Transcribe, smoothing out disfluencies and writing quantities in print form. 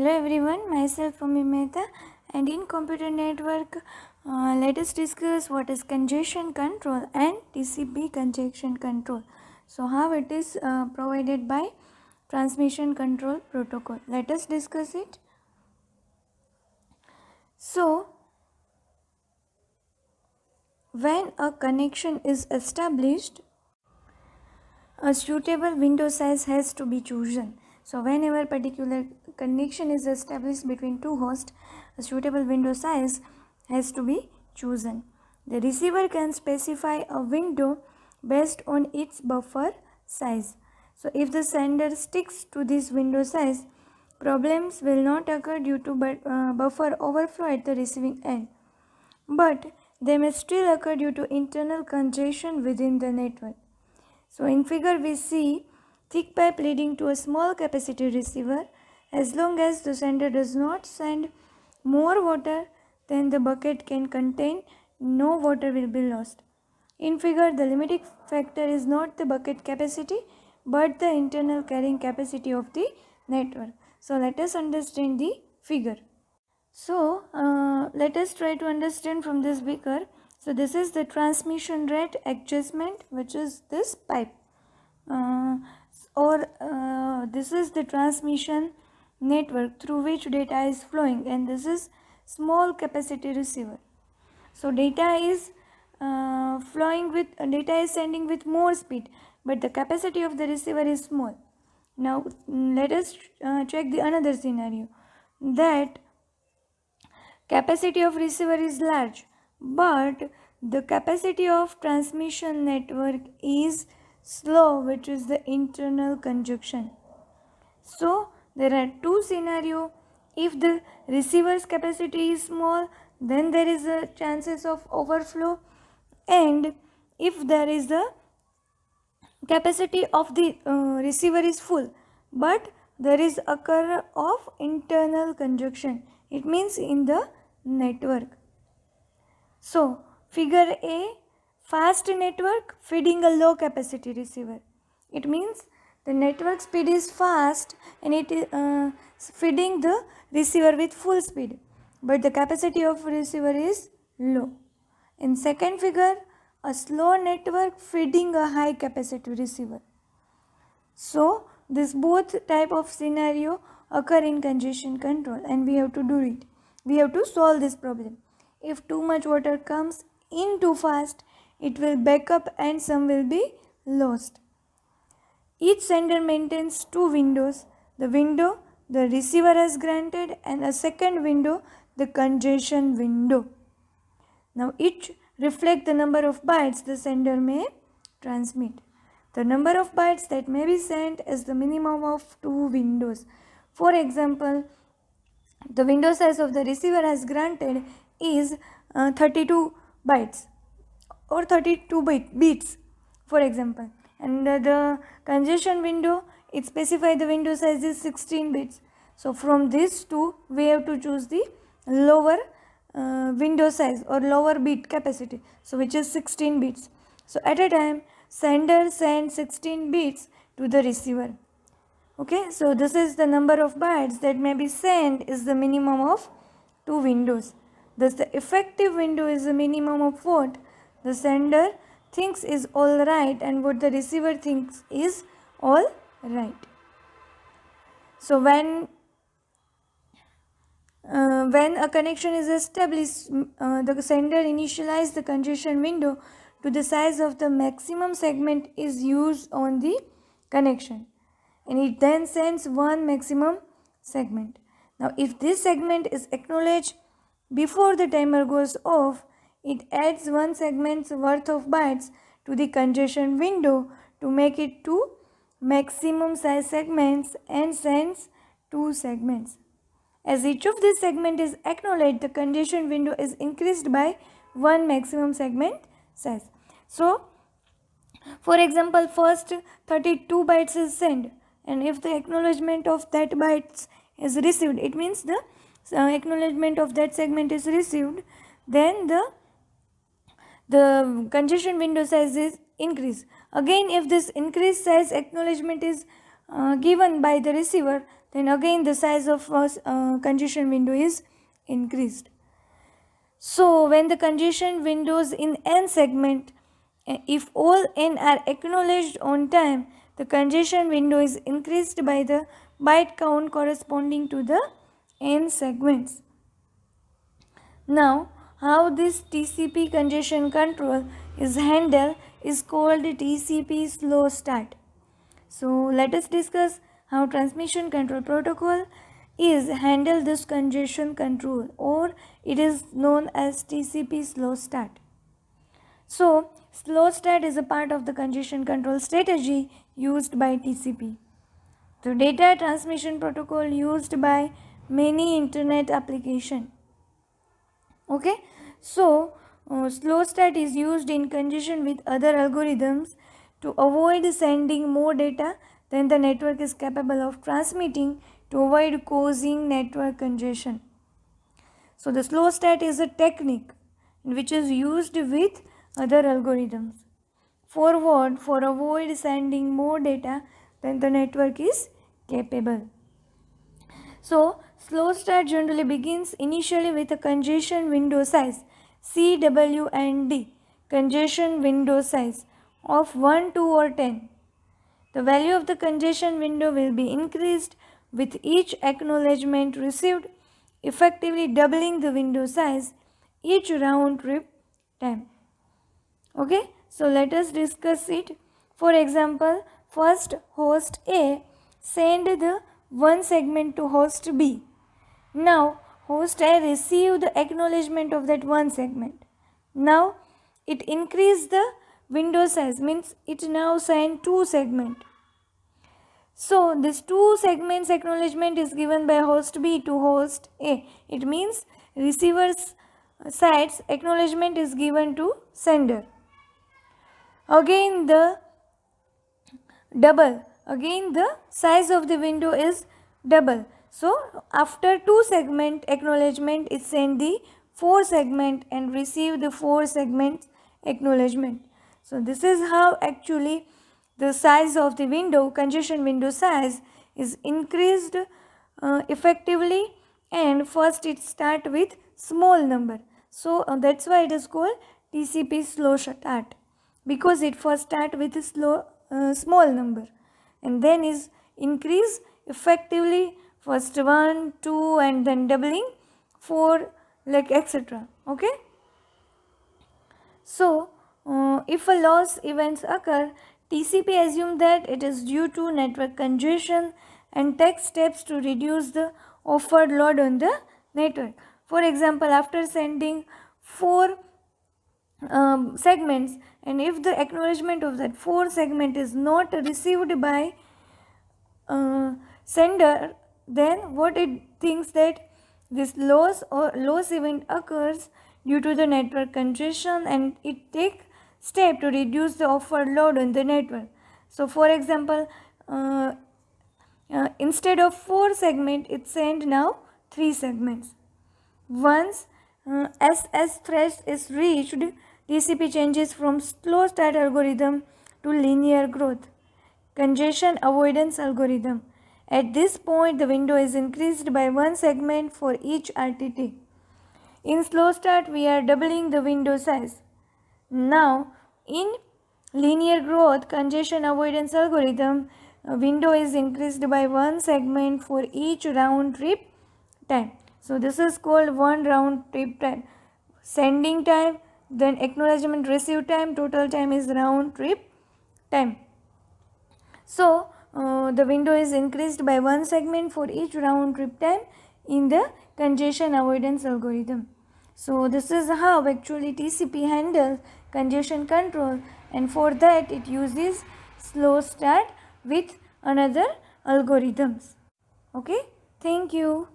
Hello everyone, myself Ami Mehta, and in computer network, let us discuss what is congestion control and TCP congestion control. So how it is provided by transmission control protocol. Let us discuss it. So when a connection is established, a suitable window size has to be chosen. So whenever particular connection is established between two hosts, a suitable window size has to be chosen. The receiver can specify a window based on its buffer size. So if the sender sticks to this window size, problems will not occur due to buffer overflow at the receiving end. But they may still occur due to internal congestion within the network. So in figure we see thick pipe leading to a small capacity receiver. As long as the sender does not send more water than the bucket can contain, no water will be lost. In figure, the limiting factor is not the bucket capacity but the internal carrying capacity of the network. So let us understand the figure. So let us try to understand from this figure. So this is the transmission rate adjustment, which is this pipe, this is the transmission network through which data is flowing, and this is small capacity receiver. So data is data is sending with more speed, but the capacity of the receiver is small. Now let us check the another scenario, that capacity of receiver is large, but the capacity of transmission network is slow, which is the internal congestion. So there are two scenarios. If the receiver's capacity is small, then there is a chances of overflow, and if there is the capacity of the receiver is full but there is occur of internal congestion, it means in the network. So figure A, fast network feeding a low capacity receiver. It means the network speed is fast and it is feeding the receiver with full speed, but the capacity of receiver is low. In second figure, a slow network feeding a high capacity receiver. So this both type of scenario occur in congestion control, and we have to do it. We have to solve this problem. If too much water comes in too fast, it will back up and some will be lost. Each sender maintains two windows, the window the receiver has granted and a second window, the congestion window. Now each reflect the number of bytes the sender may transmit. The number of bytes that may be sent is the minimum of two windows. For example, the window size of the receiver has granted is 32 bytes or 32 bits, for example, and the congestion window, it specifies the window size is 16 bits. So from these two we have to choose the lower window size or lower bit capacity, so which is 16 bits. So at a time sender sends 16 bits to the receiver. Okay, so this is the number of bytes that may be sent is the minimum of two windows. Thus the effective window is the minimum of what the sender thinks is all right and what the receiver thinks is all right. So when a connection is established, the sender initializes the congestion window to the size of the maximum segment is used on the connection, and it then sends one maximum segment. Now if this segment is acknowledged before the timer goes off, it adds one segment's worth of bytes to the congestion window to make it two maximum size segments and sends two segments. As each of these segments is acknowledged, the congestion window is increased by one maximum segment size. So, for example, first 32 bytes is sent, and if the acknowledgement of that bytes is received, it means the acknowledgement of that segment is received, then the congestion window size is increased. Again, if this increased size acknowledgement is given by the receiver, then again the size of congestion window is increased. So when the congestion windows in n segment, if all n are acknowledged on time, the congestion window is increased by the byte count corresponding to the n segments. Now, how this TCP congestion control is handled is called TCP slow start. So let us discuss how transmission control protocol is handle this congestion control, or it is known as TCP slow start. So slow start is a part of the congestion control strategy used by TCP. The data transmission protocol used by many internet applications. Okay, so slow start is used in conjunction with other algorithms to avoid sending more data than the network is capable of transmitting to avoid causing network congestion. So the slow start is a technique which is used with other algorithms for avoid sending more data than the network is capable. So slow start generally begins initially with a congestion window size CW and D, congestion window size of 1, 2 or 10. The value of the congestion window will be increased with each acknowledgement received, effectively doubling the window size each round trip time. Okay, so let us discuss it. For example, first host A send the one segment to host B. Now host A received the acknowledgement of that one segment. Now it increased the window size, means it now send two segments. So this two segments acknowledgement is given by host B to host A. It means receiver's side's acknowledgement is given to sender. Again the double, again the size of the window is double. So after two segment acknowledgement it send the four segment and receive the four segments acknowledgement. So this is how actually the size of the window, congestion window size is increased effectively, and first it start with small number. So that's why it is called TCP slow start, because it first start with a small number and then is increase effectively, first 1, 2 and then doubling 4, like etc. Okay. So if a loss events occur, TCP assumes that it is due to network congestion and takes steps to reduce the offered load on the network. For example, after sending 4 segments, and if the acknowledgement of that 4 segment is not received by sender, then what it thinks that this loss or loss event occurs due to the network congestion, and it take step to reduce the offered load on the network. So for example, instead of 4 segments, it send now 3 segments. Once SS thresh is reached, TCP changes from slow start algorithm to linear growth congestion avoidance algorithm. At this point, the window is increased by one segment for each RTT. In slow start, we are doubling the window size. Now, in linear growth congestion avoidance algorithm, a window is increased by one segment for each round trip time. So this is called one round trip time. Sending time, then acknowledgement receive time, total time is round trip time. So the window is increased by one segment for each round trip time in the congestion avoidance algorithm. So this is how actually TCP handles congestion control, and for that it uses slow start with another algorithms. Okay, thank you.